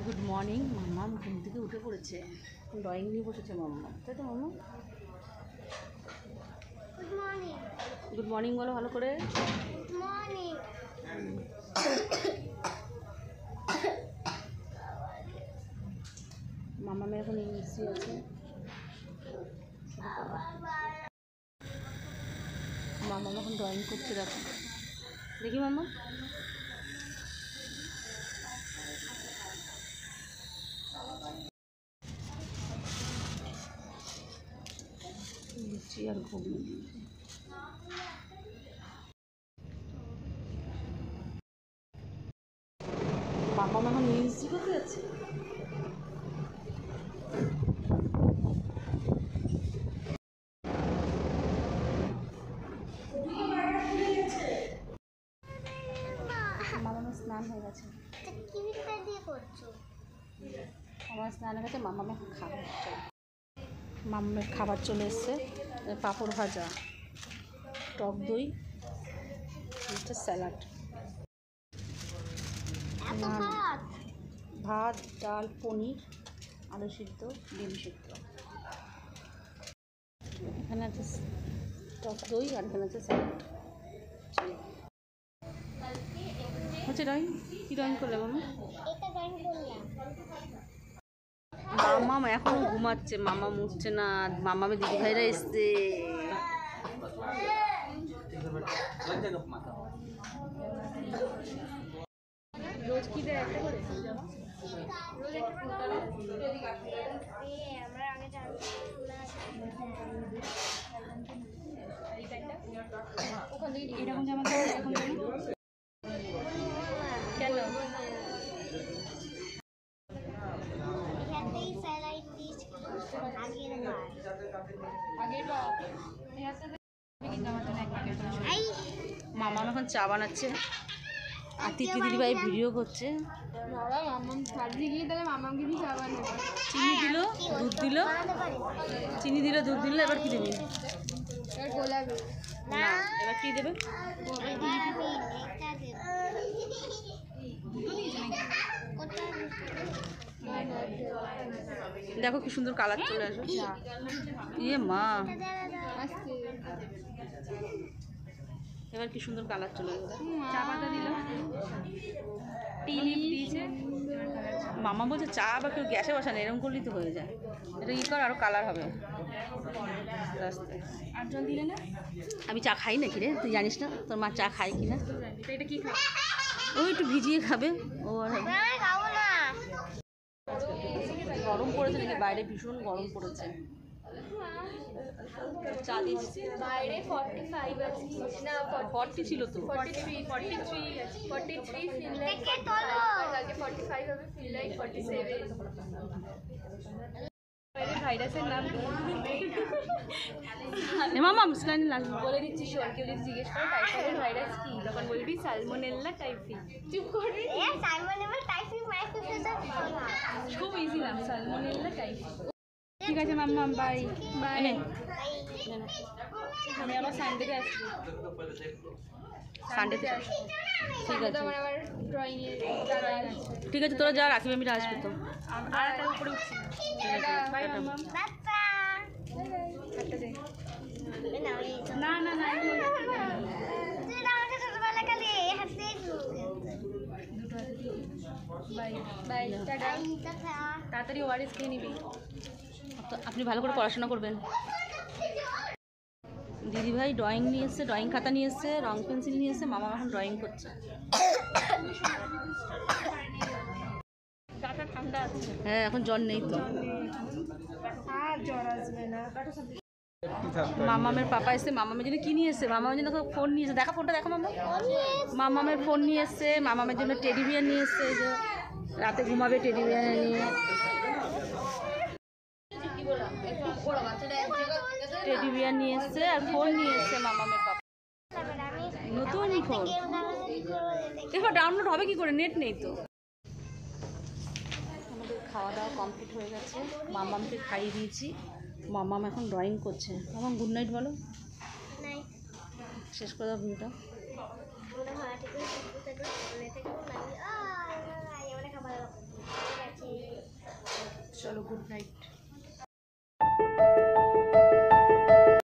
Good morning. মাম্মা ঘুম থেকে উঠে পড়েছে, ড্রয়িং নিয়ে বসেছে মাম্মা, তাই তো মাম্মা? Good morning. গুড মর্নিং বলো ভালো করে। Good morning. মাম্মা মেয়ের এখন ইংলিশি আছে। মাম্মা এখন ড্রয়িং করছে, দেখো দেখি মাম্মা। আর ঘুম মাম্মা এখন ইংলিশি করতে যাচ্ছে। মামামের স্নান হয়ে গেছে। আমার স্নান হয়ে গেছে। মামামের খাবার মামামের খাবার চলে এসছে। পাঁপড় ভাজা, টক দই, একটা স্যালাড, ভাত, ডাল, পনির, আলু সিদ্ধ, ডিম সিদ্ধ। এখানে আছে টক দই আর এখানে আছে স্যালাড। হচ্ছে ড্রয়িং। কী ড্রয়িং করলে মামা? মামা এখন ঘুমাচ্ছে, মামা উঠছে না। মামামের দিদি ভাইরা এসছে। রোজ কি দেয়? একটা করে এরকম জামা এরকম কেন? মামা এখন চা বানাচ্ছে আর তিতি দিদিভাই ভিডিও করছে। চিনি দিল, দুধ দিল, চিনি দিল, দুধ দিল। এবার কি দেবে? না, এবার কি দেবে? দেখো কি সুন্দর কালার চলে আসবে। ইয়ে মা, এবার কি সুন্দর কালার চলে আসবে। চা পাতা দিল, টি লিপ দিয়েছে। মামা বলছে চা বা কেউ গ্যাসে বসানো, এরকম করলেই তো হয়ে যায়। এটা ই কর, আরও কালার হবে। আর জল দিলে না? আমি চা খাই নাকি রে, তুই জানিস না তোর মা চা খায় কি না? এটা কি খাবে? ও একটু ভিজিয়ে খাবে। ও আর গরম পড়েছে নাকি? বাইরে ভীষণ গরম পড়েছে। চা দিচ্ছি বাইরে 45 আছে না, 40 ছিল তো। 43 ফিনল্যান্ড, কালকে 45 হবে, ফিনল্যান্ড 47। ভাইরাসের নাম মামা মুসলানি লাগবে বলে দিচ্ছি। শোন, কেউ যদি জিজ্ঞেস করে টাইফয়েড ভাইরাস কি, তখন বলবি সালমোনেল্লা টাইফি। চুপ করে। খুব ইজি নাম, সালমোনেল্লা টাইফি। ঠিক আছে মাম্মা, বাই বাই। আমি আবার সানডেতে আসবো। সানডেতে আসবো, ঠিক আছে। ঠিক আছে, তোরা যা, রাখি আমি আসবো তো। আর তার উপরে উঠছি। বাই মাম্মা। না না না, তাড়াতাড়ি ওআরএস খেয়ে নিবি। আপনি ভালো করে পড়াশোনা করবেন। দিদিভাই ড্রয়িং নিয়ে এসছে, ড্রয়িং খাতা নিয়ে এসছে, রং পেন্সিল নিয়ে এসছে। মামা এখন ড্রয়িং করছে। ঠান্ডা আছে। হ্যাঁ, এখন জ্বর নেই তো। জ্বর আসবে না। মামামের পাপা এসছে, মামামের জন্য কি নিয়ে এসছে? মামামের জন্য ফোন নিয়ে এসছে। দেখা ফোনটা দেখো মামা। মামামের ফোন নিয়ে এসছে, মামামের জন্য টেডি বিয়ার নিয়ে এসছে। যে রাতে ঘুমাবে টেডি বিয়ার নিয়ে। টেডি বিয়ার নিয়ে এসছে আর ফোন নিয়ে এসছে মামামের পাপা। নতুন ফোন এবার ডাউনলোড হবে কি করে? নেট নেই তো। আমাদের খাওয়া দাওয়া কমপ্লিট হয়ে গেছে। মামামকে খাইয়ে দিয়েছি। মামাম এখন ড্রয়িং করছে। মামাম গুড নাইট বলো। শেষ করে দাও ভিডিওটা। চলো গুড নাইট।